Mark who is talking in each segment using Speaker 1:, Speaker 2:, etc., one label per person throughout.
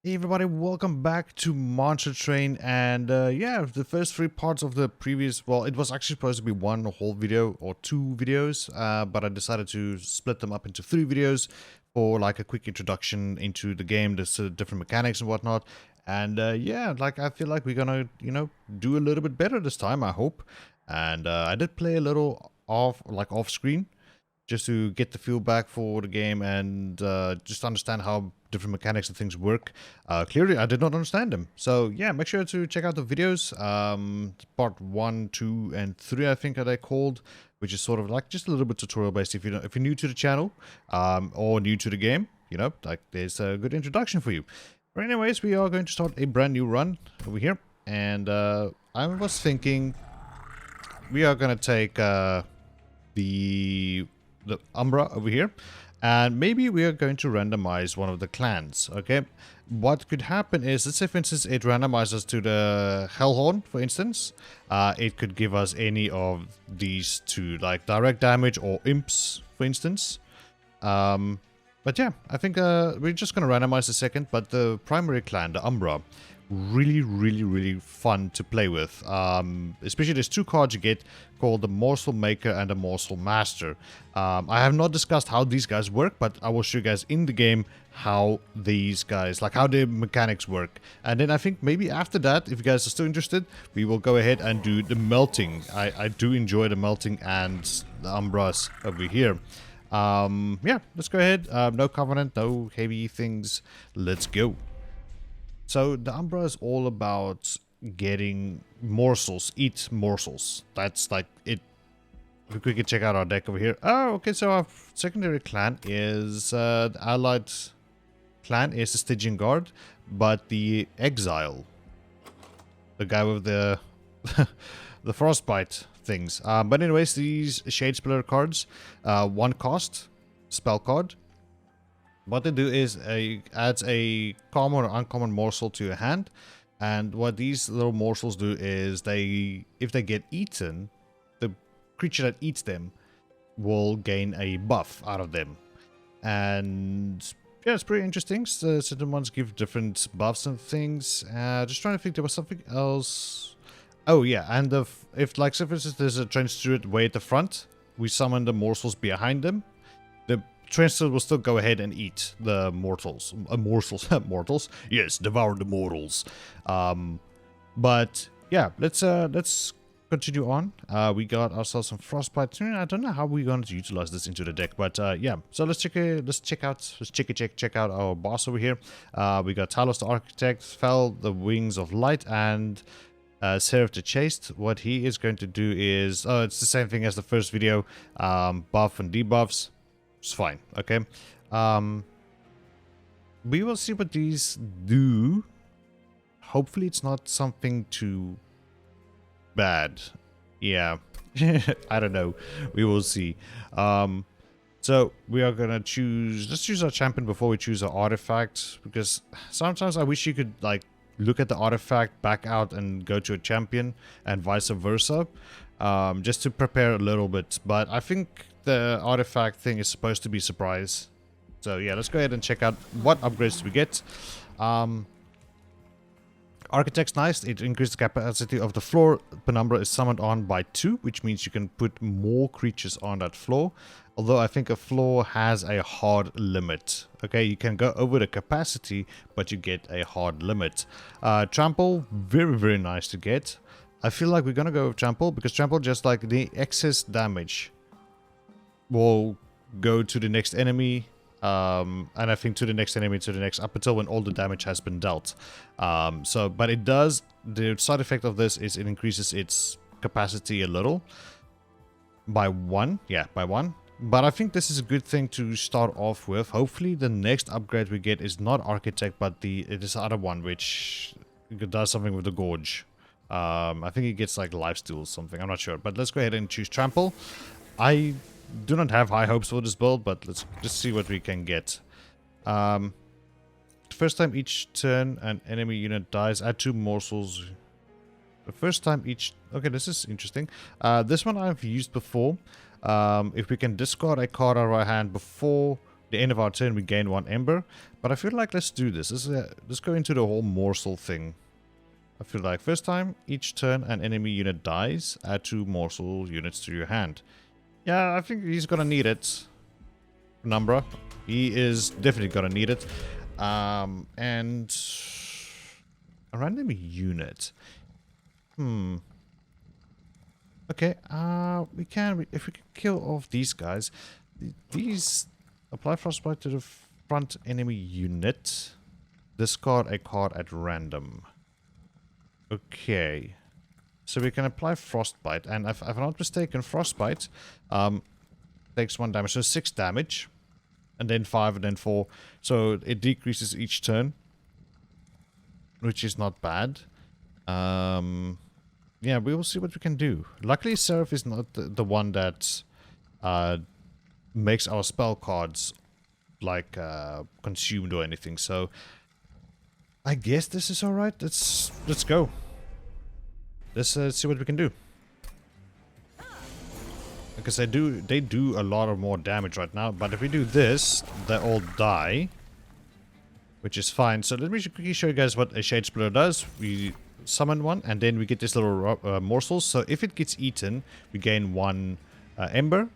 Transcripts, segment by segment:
Speaker 1: Hey everybody, welcome back to Monster Train. And yeah, the first three parts of the previous, well, it was actually supposed to be one whole video or two videos, but I decided to split them up into three videos for like a quick introduction into the game, the different mechanics and whatnot. And yeah, like I feel like we're gonna, do a little bit better this time, I hope. And I did play a little off screen, just to get the feel back for the game and just understand how different mechanics and things work. Clearly, I did not understand them. So yeah, make sure to check out the videos. Part 1, 2, and 3, I think are they called, which is sort of like just a little bit tutorial based. If you're new to the channel or new to the game, like there's a good introduction for you. But anyways, we are going to start a brand new run over here, and I was thinking we are gonna take the UMBRA over here, and maybe we are going to randomize one of the clans. Okay, what could happen is, let's say for instance it randomizes to the Hellhorn, for instance. It could give us any of these two, like direct damage or imps, for instance. But yeah, I think we're just gonna randomize a second. But the primary clan, the UMBRA, really fun to play with. Especially there's two cards you get called the Morsel Maker and the Morsel Master. I have not discussed how these guys work, but I will show you guys in the game how these guys, like how the mechanics work. And then I think maybe after that, if you guys are still interested, we will go ahead and do the melting. I do enjoy the melting and the Umbras over here. Yeah, let's go ahead. No covenant, no heavy things. Let's go. So the Umbra is all about getting morsels, eat morsels. That's like it. If we could check out our deck over here. Oh, okay, so our secondary clan is, the allied clan is the Stygian Guard, but the Exile, the guy with the the frostbite things. But anyways, these Shade Splitter cards, one cost, spell card. What they do is adds a common or uncommon morsel to your hand, and what these little morsels do is if they get eaten, the creature that eats them will gain a buff out of them. And yeah, it's pretty interesting. So certain ones give different buffs and things. Just trying to think, there was something else. Oh yeah, and if like so for instance there's a Trained Steward way at the front, we summon the morsels behind them. The Trained Steward will still go ahead and eat the morsels. Mortals. Yes, devour the mortals. But yeah, let's continue on. We got ourselves some frostbite. I don't know how we're going to utilize this into the deck, but yeah. So let's check out our boss over here. We got Talos the Architect, Fel the Wings of Light, and Seraph the Chaste. What he is going to do is, it's the same thing as the first video. Buff and debuffs. It's fine, okay. We will see what these do. Hopefully it's not something too bad. Yeah. I don't know. We will see. So we are gonna let's choose our champion before we choose our artifact, because sometimes I wish you could like look at the artifact, back out and go to a champion, and vice versa, just to prepare a little bit. But I think the artifact thing is supposed to be a surprise. So yeah, let's go ahead and check out what upgrades we get. Architect's nice. It increases the capacity of the floor. Penumbra is summoned on by 2, which means you can put more creatures on that floor. Although I think a floor has a hard limit. Okay, you can go over the capacity, but you get a hard limit. Trample, very nice to get. I feel like we're gonna go with Trample, because Trample, just like the excess damage, will go to the next enemy, and I think to the next enemy, to the next, up until when all the damage has been dealt. But it does, the side effect of this is it increases its capacity a little by 1. Yeah, by 1. But I think this is a good thing to start off with. Hopefully the next upgrade we get is not Architect, but it is the other one, which does something with the Gorge. I think it gets like lifesteal or something, I'm not sure. But let's go ahead and choose Trample. I do not have high hopes for this build, but let's just see what we can get. First time each turn an enemy unit dies, add 2 morsels. The first time each... Okay, this is interesting. This one I've used before. If we can discard a card out of our hand before the end of our turn, we gain 1 ember. But I feel like let's do this. Let's go into the whole morsel thing. I feel like first time, each turn an enemy unit dies, add 2 morsel units to your hand. Yeah, I think he's gonna need it. Penumbra. He is definitely gonna need it. And a random unit. Okay, if we can kill off these guys. These apply frostbite to the front enemy unit. Discard a card at random. Okay. So we can apply frostbite, and if I'm not mistaken, frostbite takes 1 damage, so 6 damage. And then 5 and then 4. So it decreases each turn. Which is not bad. Yeah, we will see what we can do. Luckily, Seraph is not the one that makes our spell cards like consumed or anything. So I guess this is alright. Let's go. Let's see what we can do. Because they do a lot of more damage right now. But if we do this, they all die. Which is fine. So let me quickly show you guys what a Shade Splitter does. We summon one, and then we get this little morsels. So if it gets eaten, we gain 1 ember.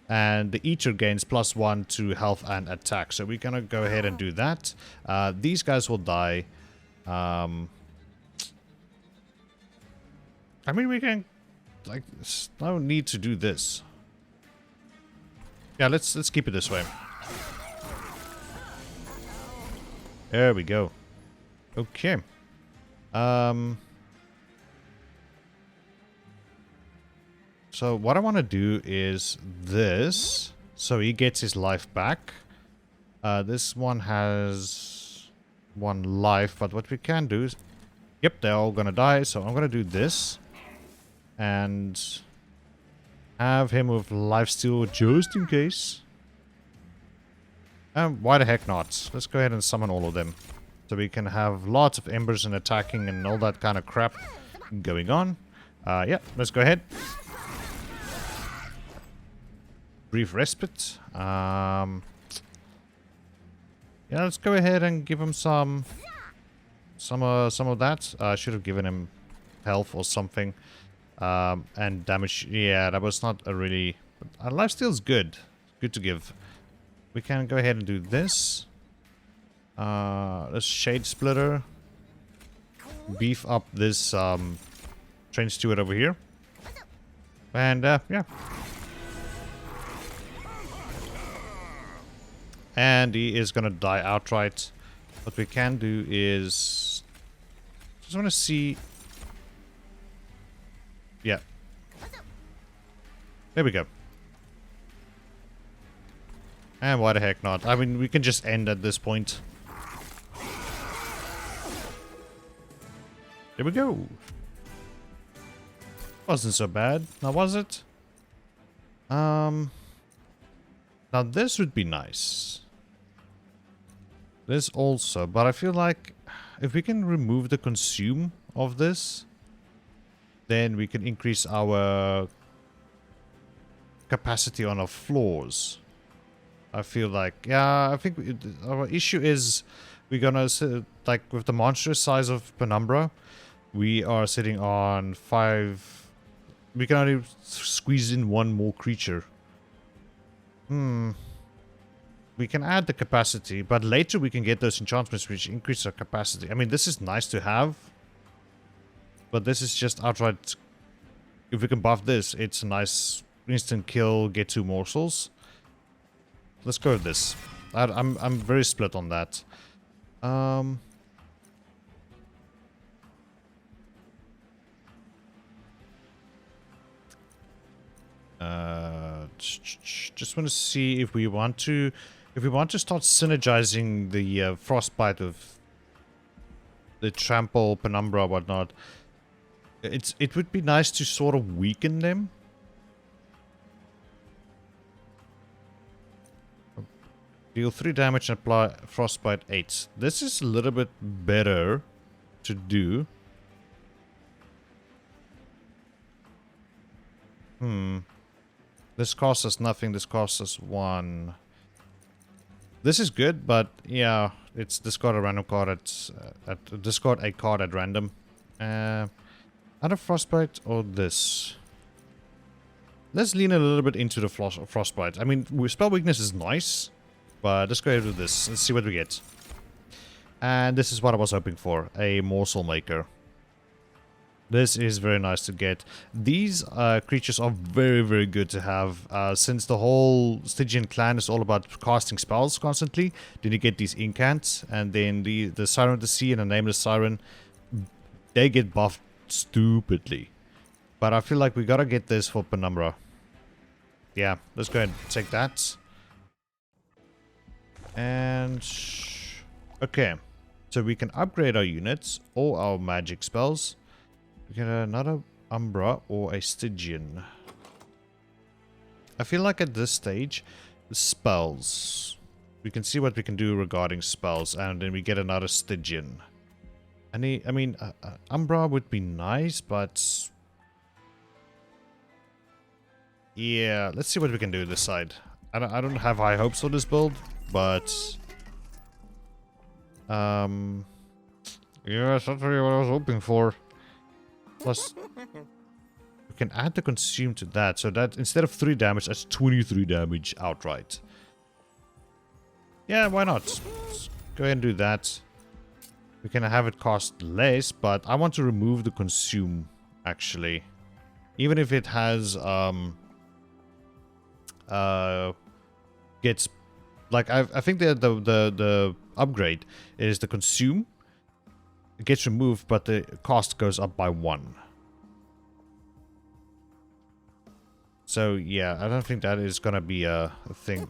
Speaker 1: And the eater gains +1 to health and attack. So we're gonna go ahead and do that. These guys will die. I mean, we can... Like, there's no need to do this. Yeah, let's keep it this way. There we go. Okay. So what I want to do is this. So he gets his life back. This one has 1 life, but what we can do is... Yep, they're all gonna die, so I'm gonna do this. And have him with lifesteal just in case. Why the heck not? Let's go ahead and summon all of them. So we can have lots of embers and attacking and all that kind of crap going on. Yeah, let's go ahead. Brief respite. Yeah, let's go ahead and give him some of that. I should have given him health or something. And damage. Yeah, that was not a really... lifesteal's good. Good to give. We can go ahead and do this. Let's Shade Splitter. Beef up this Train Steward over here. And yeah. And he is gonna die outright. What we can do is... Just want to see... Yeah. There we go. And why the heck not? I mean, we can just end at this point. There we go. Wasn't so bad. Now, was it? Now, this would be nice. This also. But I feel like if we can remove the consume of this, then we can increase our capacity on our floors. I feel like, yeah, I think our issue is we're gonna, like, with the monstrous size of Penumbra, we are sitting on 5. We can only squeeze in 1 more creature. We can add the capacity, but later we can get those enchantments which increase our capacity. I mean, this is nice to have, but this is just outright. If we can buff this, it's a nice instant kill, get 2 morsels. Let's go with this. I'm very split on that. Just want to see if we want to start synergizing the frostbite of the trample, penumbra, whatnot. It would be nice to sort of weaken them. Deal 3 damage and apply frostbite 8. This is a little bit better to do. This costs us nothing. This costs us 1. This is good, but yeah, it's discard a random card discard a card at random. Either frostbite or this. Let's lean a little bit into the frostbite. I mean, spell weakness is nice, but let's go ahead with this. Let's see what we get. And this is what I was hoping for, a morsel maker. This is very nice to get. These creatures are very, very good to have. Since the whole Stygian clan is all about casting spells constantly, then you get these incants, and then the Siren of the Sea and the Nameless Siren, they get buffed stupidly. But I feel like we gotta get this for Penumbra. Yeah, let's go ahead and take that. And... okay. So we can upgrade our units or our magic spells. We get another Umbra or a Stygian. I feel like at this stage, the spells. We can see what we can do regarding spells, and then we get another Stygian. I mean, Umbra would be nice, but... yeah, let's see what we can do this side. I don't have high hopes for this build, but... yeah, that's not really what I was hoping for. Plus, we can add the consume to that, so that instead of 3 damage, that's 23 damage outright. Yeah, why not? Let's go ahead and do that. We can have it cost less, but I want to remove the consume, actually. Even if it has, gets, like, I think the upgrade is the consume. It gets removed, but the cost goes up by 1. So, yeah, I don't think that is gonna be a thing.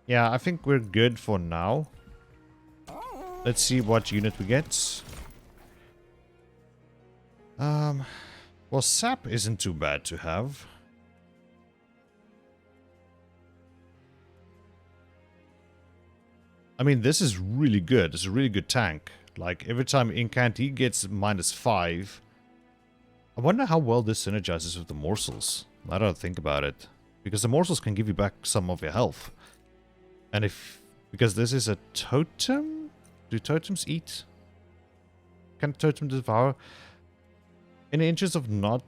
Speaker 1: Yeah, I think we're good for now. Let's see what unit we get. Well, sap isn't too bad to have. I mean, this is really good. It's a really good tank. Like, every time incant, he gets -5. I wonder how well this synergizes with the morsels. I don't think about it. Because the morsels can give you back some of your health. And if... because this is a totem? Do totems eat? Can totem devour? In the interest of not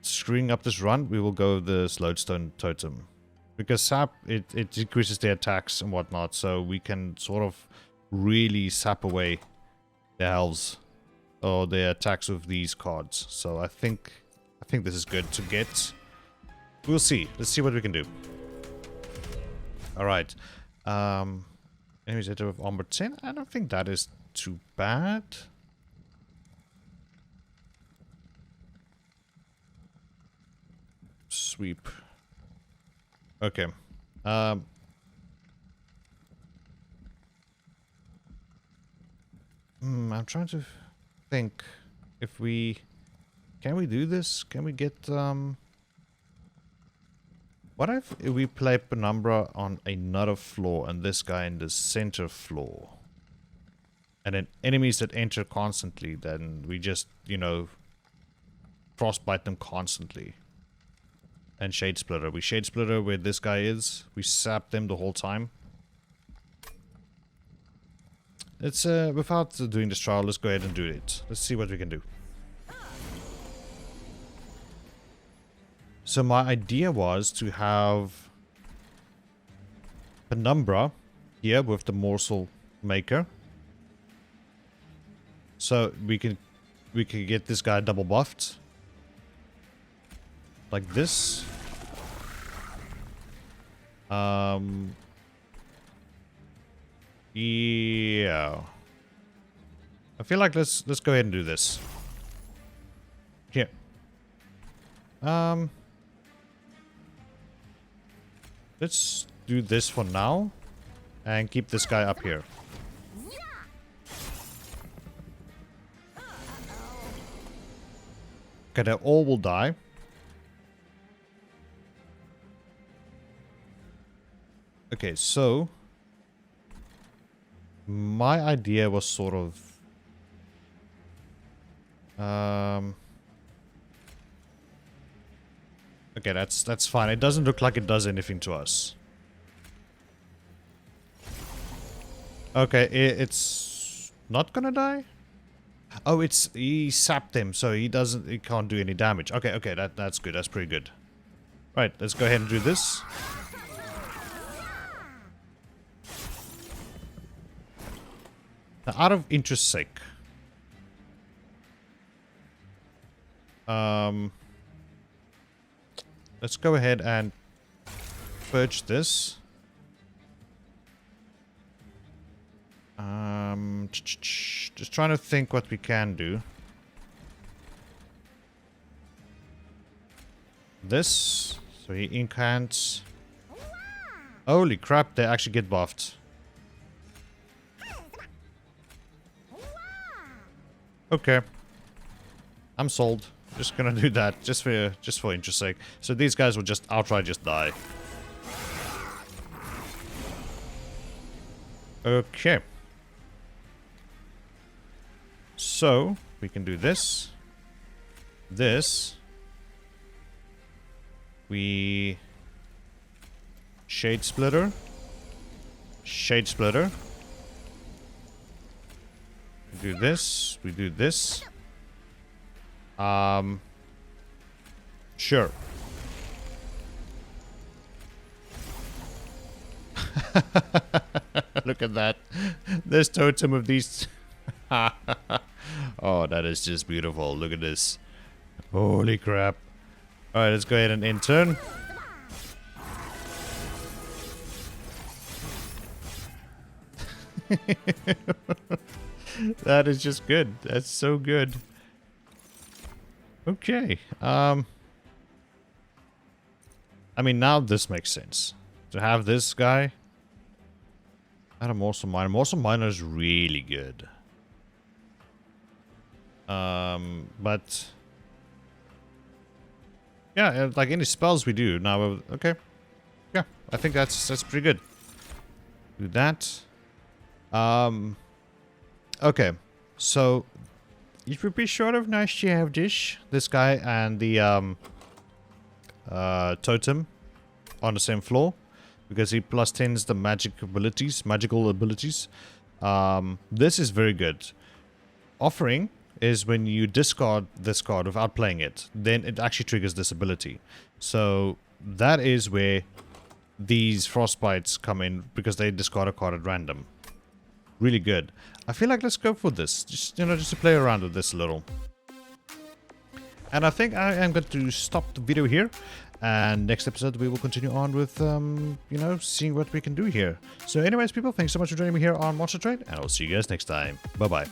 Speaker 1: screwing up this run, we will go with the Lodestone totem. Because sap, it decreases their attacks and whatnot, so we can sort of really sap away their healths or their attacks with these cards. So I think this is good to get. We'll see. Let's see what we can do. All right. Enemies hit with armor 10. I don't think that is too bad. Sweep. Okay. I'm trying to think if we... can we do this? Can we get... what if we play Penumbra on another floor and this guy in the center floor? And then enemies that enter constantly, then we just, you know, frostbite them constantly. And Shade Splitter. We Shade Splitter where this guy is. We sap them the whole time. Let's, without doing this trial, let's go ahead and do it. Let's see what we can do. So my idea was to have Penumbra here with the morsel maker. So we can get this guy double buffed. Like this. Yeah. I feel like let's go ahead and do this. Here. Let's do this for now and keep this guy up here. Okay, they all will die. Okay, so my idea was sort of okay, that's fine. It doesn't look like it does anything to us. Okay, it's not gonna die? Oh, he sapped him, so he can't do any damage. Okay, okay, that's good. That's pretty good. Right, let's go ahead and do this. Now, out of interest sake, let's go ahead and purge this. Just trying to think what we can do. This, so he incants. Holy crap, they actually get buffed. Okay, I'm sold. Just gonna do that, just for interest sake. So these guys will just outright just die. Okay. So we can do this. This. We shade splitter. Shade splitter. We do this. We do this. Sure. Look at that. This totem of these. Oh, that is just beautiful. Look at this. Holy crap. Alright, let's go ahead and intern. That is just good. That's so good. Okay. I mean, now this makes sense. To have this guy. Add a Morsel Miner. Morsel Miner is really good. But yeah, like any spells we do now. Okay, yeah, I think that's pretty good. Do that. Okay, so it would be sort of nice to have this guy and the totem on the same floor, because he plus 10s the magical abilities. This is very good. Offering is when you discard this card without playing it, then it actually triggers this ability. So that is where these frostbites come in, because they discard a card at random. Really good. I feel like let's go for this. Just, you know, just to play around with this a little. And I think I am going to stop the video here. And next episode we will continue on with, you know, seeing what we can do here. So anyways, people, thanks so much for joining me here on Monster Trade. And I'll see you guys next time. Bye-bye.